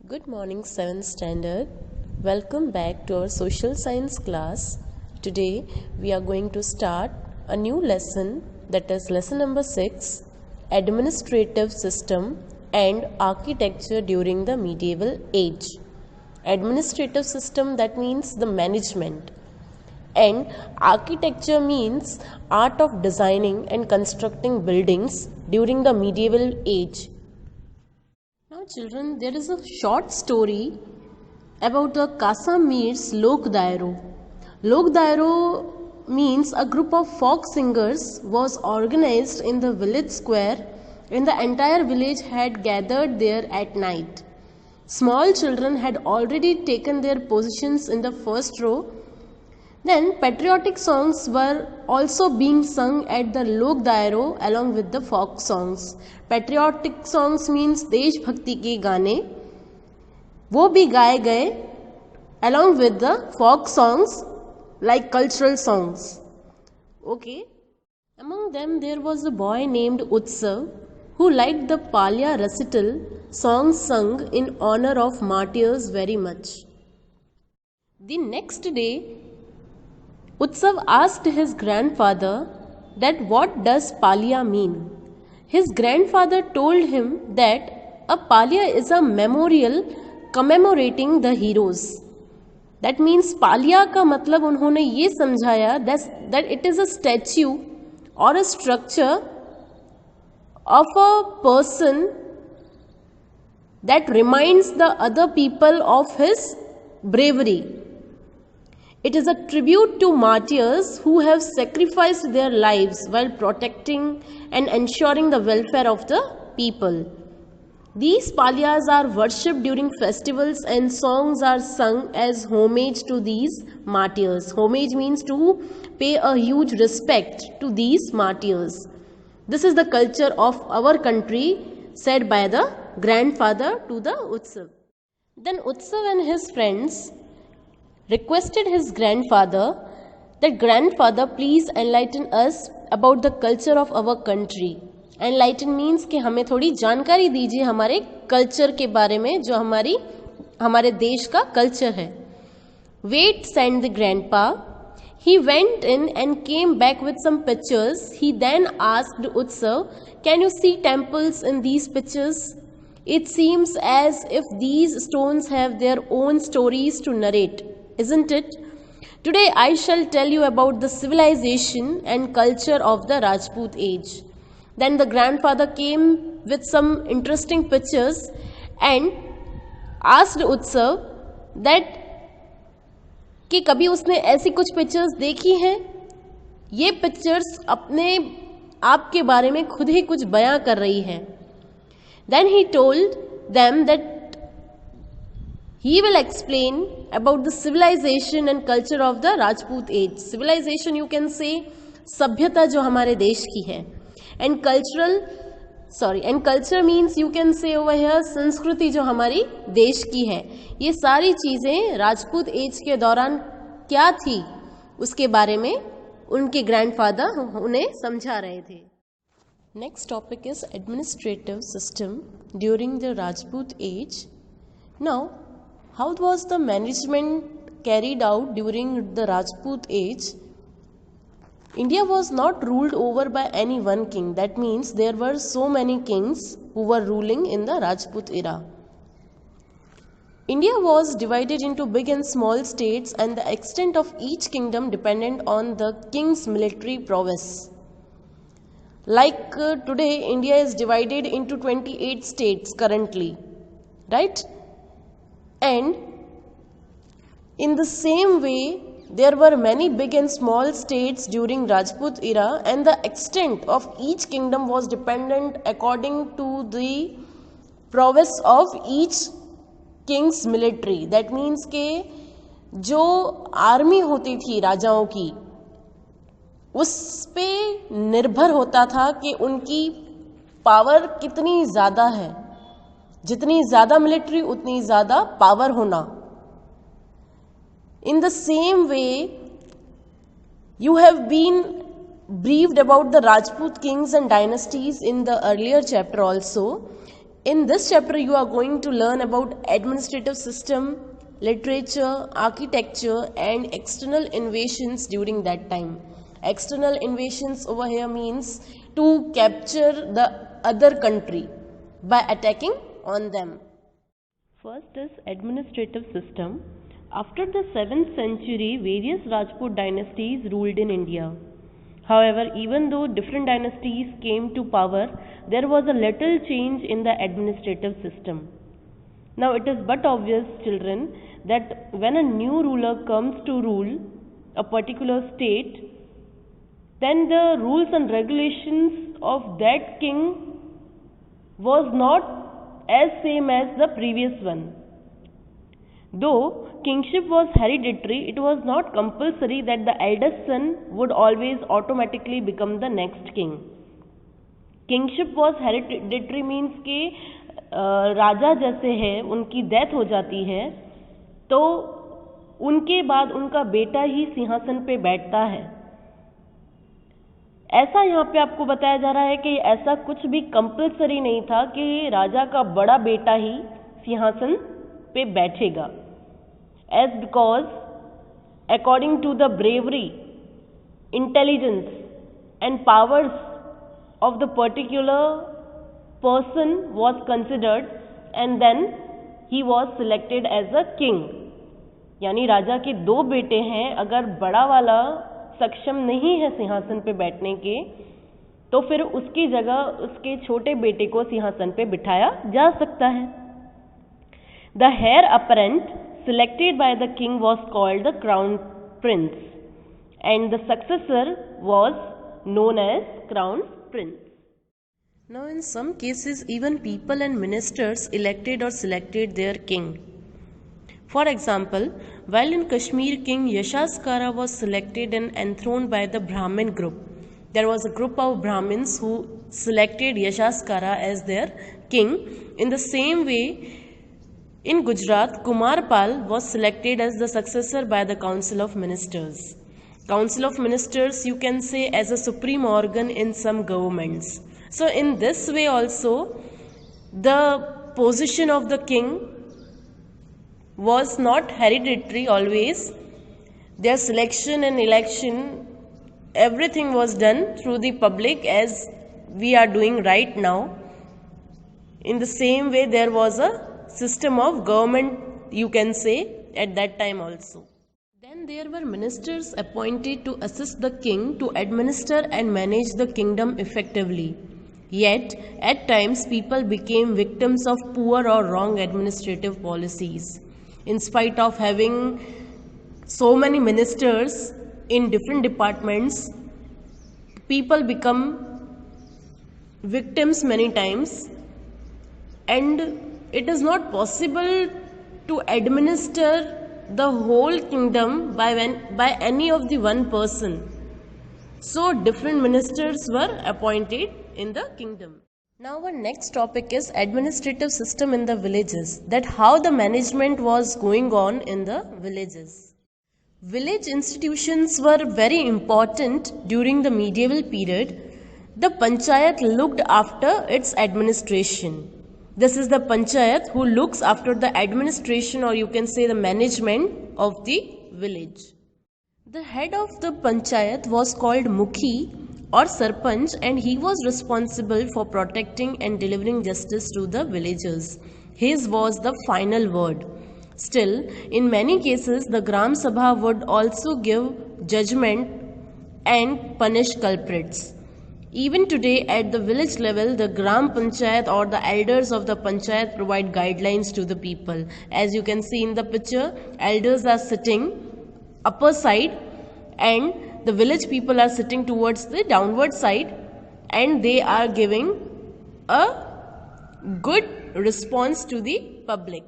Good morning, 7th standard. Welcome back to our social science class. Today we are going to start a new lesson, that is lesson number 6, Administrative System and Architecture during the Medieval Age. Administrative system, that means the management, and architecture means art of designing and constructing buildings during the medieval age. Now children, there is a short story about the Kasamir's Lok Dairo. Lok Dairo means a group of folk singers was organized in the village square and the entire village had gathered there at night. Small children had already taken their positions in the first row. Then patriotic songs were also being sung at the Lok Dairo along with the folk songs. Patriotic songs means देश भक्ति के गाने, वो भी गाए गए along with the folk songs like cultural songs. Okay. Among them there was a boy named Utsav who liked the Palya recital songs sung in honor of martyrs very much. The next day, Utsav asked his grandfather that what does Palya mean. His grandfather told him that a Palya is a memorial commemorating the heroes. That means Palya का मतलब उन्होंने ये समझाया that it is a statue or a structure of a person that reminds the other people of his bravery. It is a tribute to martyrs who have sacrificed their lives while protecting and ensuring the welfare of the people. These palyas are worshipped during festivals and songs are sung as homage to these martyrs. Homage means to pay a huge respect to these martyrs. This is the culture of our country, said by the grandfather to the Utsav. Then Utsav and his friends requested his grandfather that grandfather please enlighten us about the culture of our country. Enlighten means कि हमें थोड़ी जानकारी दीजिए हमारे culture के बारे में जो हमारे देश का कल्चर है. Wait, said the grandpa. He went in and came back with some pictures. He then asked Utsav, can you see temples in these pictures? It seems as if these stones have their own stories to narrate, isn't it? Today I shall tell you about the civilization and culture of the Rajput age. Then the grandfather came with some interesting pictures and asked Utsav that कि कभी उसने ऐसी कुछ pictures देखी हैं. ये pictures अपने आप के बारे में खुद ही कुछ बयां कर रही हैं. Then he told them that he will explain about the civilization and culture of the Rajput age. Civilization you can say सभ्यता जो हमारे देश की है. And culture means you can say over here संस्कृति जो हमारी देश की है. ये सारी चीज़ें राजपूत एज के दौरान क्या थी उसके बारे में उनके ग्रैंडफादर उन्हें समझा रहे थे. Next topic is administrative system during the Rajput age. Now, how was the management carried out during the Rajput age? India was not ruled over by any one king. That means there were so many kings who were ruling in the Rajput era. India was divided into big and small states and the extent of each kingdom depended on the king's military prowess. Like today, India is divided into 28 states currently, right? And in the same way, there were many big and small states during Rajput era and the extent of each kingdom was dependent according to the prowess of each king's military. That means कि जो army होती थी राजाओं की उस पे निर्भर होता था कि उनकी पावर कितनी ज़्यादा है. जितनी ज़्यादा मिलिट्री उतनी ज़्यादा पावर होना. In the same way, you have been briefed about the Rajput kings and dynasties in the earlier chapter also. In this chapter, you are going to learn about administrative system, literature, architecture, and external invasions during that time. External invasions over here means to capture the other country by attacking on them. First is administrative system. After the 7th century, various Rajput dynasties ruled in India. However, even though different dynasties came to power, there was a little change in the administrative system. Now it is but obvious, children, that when a new ruler comes to rule a particular state, then the rules and regulations of that king was not as same as the previous one. Though kingship was hereditary, it was not compulsory that the eldest son would always automatically become the next king. Kingship was hereditary means कि राजा जैसे है उनकी death हो जाती है तो उनके बाद उनका बेटा ही सिंहासन पे बैठता है. ऐसा यहाँ पे आपको बताया जा रहा है कि ऐसा कुछ भी कंपल्सरी नहीं था कि राजा का बड़ा बेटा ही सिंहासन पे बैठेगा. As because according to the bravery, intelligence and powers of the particular person was considered and then he was selected as a king. यानी राजा के दो बेटे हैं, अगर बड़ा वाला सक्षम नहीं है सिंहासन पे बैठने के तो फिर उसकी जगह उसके छोटे बेटे को सिंहासन पे बिठाया जा सकता है. The heir apparent selected by the king was called the crown prince and the successor was known as crown prince. Now in some cases even people and ministers elected or selected their king. For example, while in Kashmir, King Yashaskara was selected and enthroned by the Brahmin group. There was a group of Brahmins who selected Yashaskara as their king. In the same way, in Gujarat, Kumarpal was selected as the successor by the Council of Ministers. Council of Ministers, you can say, as a supreme organ in some governments. So in this way also, the position of the king was not hereditary always. Their selection and election, everything was done through the public as we are doing right now. In the same way, there was a system of government, you can say, at that time also. Then there were ministers appointed to assist the king to administer and manage the kingdom effectively. Yet, at times, people became victims of poor or wrong administrative policies. In spite of having so many ministers in different departments, people become victims many times, and it is not possible to administer the whole kingdom by any of the one person. So different ministers were appointed in the kingdom. Now our next topic is administrative system in the villages, that how the management was going on in the villages. Village institutions were very important during the medieval period. The panchayat looked after its administration. This is the panchayat who looks after the administration, or you can say the management of the village. The head of the panchayat was called Mukhi or Sarpanch, and he was responsible for protecting and delivering justice to the villagers. His was the final word. Still, in many cases, the Gram Sabha would also give judgment and punish culprits. Even today, at the village level, the Gram Panchayat or the elders of the Panchayat provide guidelines to the people. As you can see in the picture, elders are sitting upper side and the village people are sitting towards the downward side, and they are giving a good response to the public.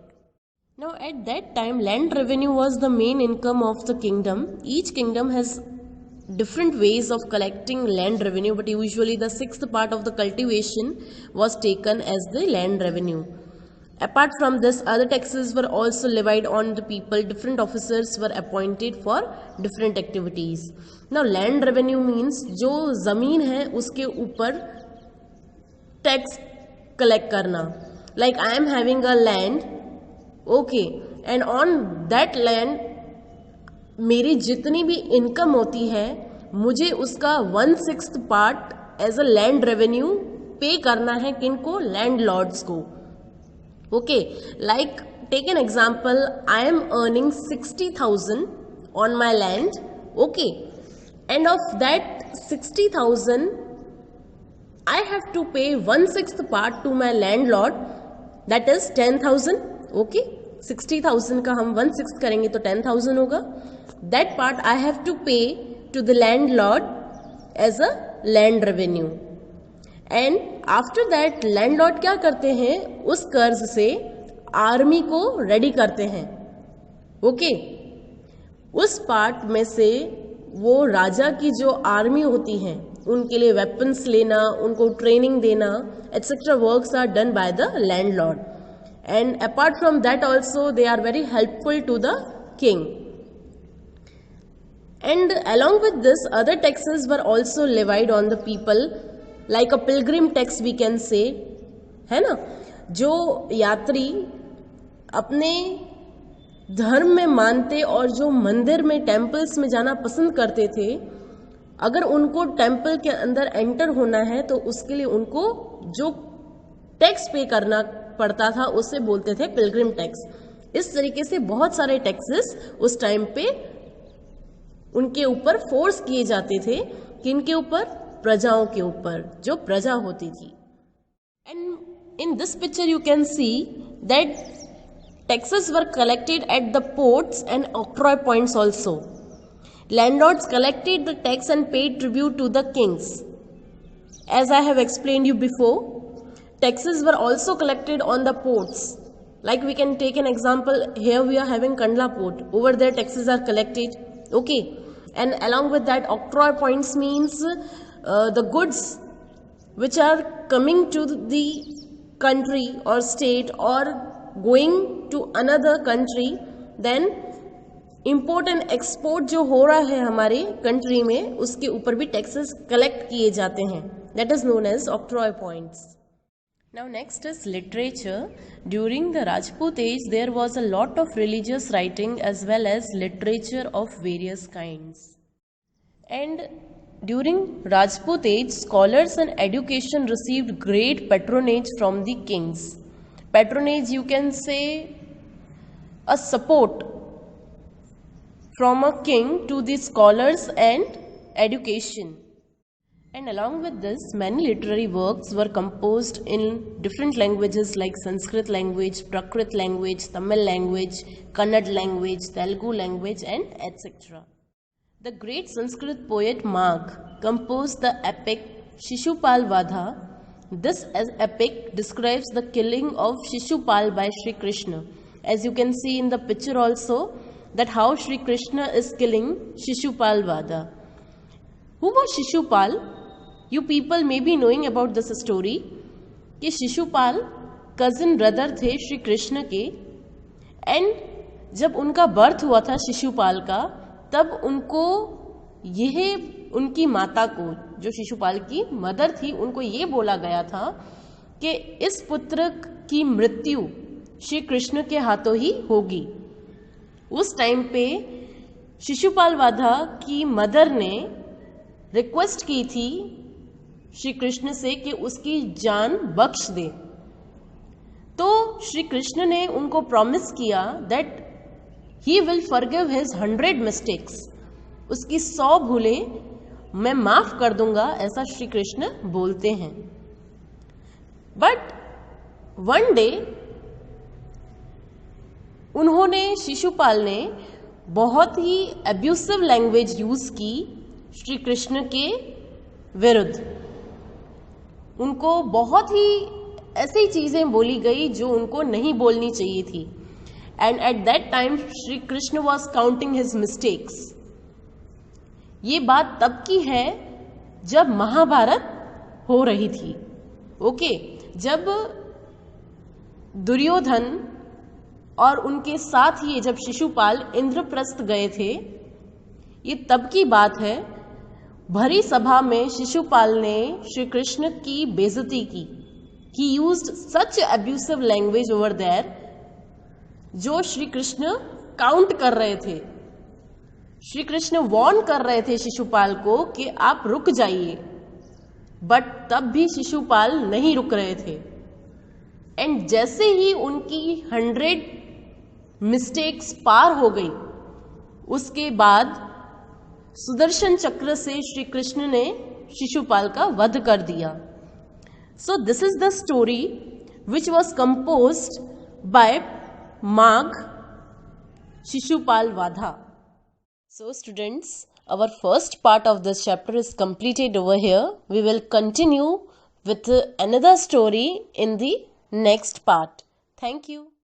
Now at that time, land revenue was the main income of the kingdom. Each kingdom has different ways of collecting land revenue, but usually the sixth part of the cultivation was taken as the land revenue. Apart from this, other taxes were also levied on the people. Different officers were appointed for different activities. Now land revenue means जो ज़मीन है उसके ऊपर tax collect करना. like I am having a land, okay, and on that land मेरी जितनी भी income होती है मुझे उसका 1/6 part as a land revenue पे करना है किनको, लैंड लॉर्ड्स को. Okay, like take an example, I am earning 60,000 on my land, okay, and of that 60,000 I have to pay 1/6 part to my landlord, that is 10,000. Okay, 60,000 का हम 1/6 करेंगे तो 10,000 होगा. That part I have to pay to the landlord as a land revenue. And after that landlord क्या करते हैं, उस कर्ज से आर्मी को रेडी करते हैं. ओके, उस पार्ट में से वो राजा की जो आर्मी होती है उनके लिए वेपन्स लेना, उनको ट्रेनिंग देना, etc. Works are done by the landlord. And apart from that also they are very helpful to the king. And along with this other taxes were also levied on the people, like a pilgrim tax we can say, है ना. जो यात्री अपने धर्म में मानते और जो मंदिर में टेम्पल्स में जाना पसंद करते थे, अगर उनको टेम्पल के अंदर एंटर होना है तो उसके लिए उनको जो टैक्स पे करना पड़ता था उसे बोलते थे पिलग्रिम टैक्स. इस तरीके से बहुत सारे टैक्सेस उस टाइम पे उनके ऊपर फोर्स किए जाते थे. किनके ऊपर? प्रजाओं के ऊपर, जो प्रजा होती थी. And in this picture you can see that taxes were collected at the ports and octroi points also. Landlords collected the tax and paid tribute to the kings. As I have explained you before, taxes were also collected on the ports. Like we can take an example, here we are having Kandla port. Over there taxes are collected. Okay. And along with that, octroi points means the goods which are coming to the country or state or going to another country, then import and export जो हो रहा है हमारे country में उसके ऊपर भी taxes collect किए जाते हैं. That is known as octroi points. Now next is literature. During the Rajput age there was a lot of religious writing as well as literature of various kinds. And during Rajput age scholars and education received great patronage from the kings. Patronage you can say a support from a king to the scholars and education. And along with this, many literary works were composed in different languages like Sanskrit language, Prakrit language, Tamil language, Kannada language, Telugu language, and etc. The great Sanskrit poet Magh composed the epic Shishupal Vadha. This epic describes the killing of Shishupal by Sri Krishna. As you can see in the picture also, that how Sri Krishna is killing Shishupal Vadha. Who was Shishupal? You people may be knowing about this story कि Shishupal cousin brother थे श्री कृष्ण के. And जब उनका birth हुआ था शिशुपाल का, तब उनको यह उनकी माता को, जो शिशुपाल की मदर थी, उनको ये बोला गया था कि इस पुत्र की मृत्यु श्री कृष्ण के हाथों ही होगी. उस टाइम पे शिशुपाल वाधा की मदर ने रिक्वेस्ट की थी श्री कृष्ण से कि उसकी जान बख्श दे. तो श्री कृष्ण ने उनको प्रॉमिस किया that he will forgive his 100 mistakes. उसकी 100 भूलें मैं माफ कर दूंगा, ऐसा श्री कृष्ण बोलते हैं. बट वन डे उन्होंने, शिशुपाल ने बहुत ही अब्यूसिव लैंग्वेज यूज की श्री कृष्ण के विरुद्ध. उनको बहुत ही ऐसी चीजें बोली गई जो उनको नहीं बोलनी चाहिए थी. And at that time Shri Krishna was counting his mistakes. ये बात तब की है जब महाभारत हो रही थी. ओके, जब दुर्योधन और उनके साथ ही जब शिशुपाल इंद्रप्रस्थ गए थे, ये तब की बात है. भरी सभा में शिशुपाल ने श्री कृष्ण की बेइज्जती की he used such abusive language over there, जो श्री कृष्ण काउंट कर रहे थे। श्री कृष्ण वार्न कर रहे थे शिशुपाल को कि आप रुक जाइए, बट तब भी शिशुपाल नहीं रुक रहे थे। एंड जैसे ही उनकी 100 मिस्टेक्स पार हो गई, उसके बाद सुदर्शन चक्र से श्री कृष्ण ने शिशुपाल का वध कर दिया। So this is the story which was composed by Magha Shishupal Vadha. So students, our first part of this chapter is completed over here. We will continue with another story in the next part. Thank you.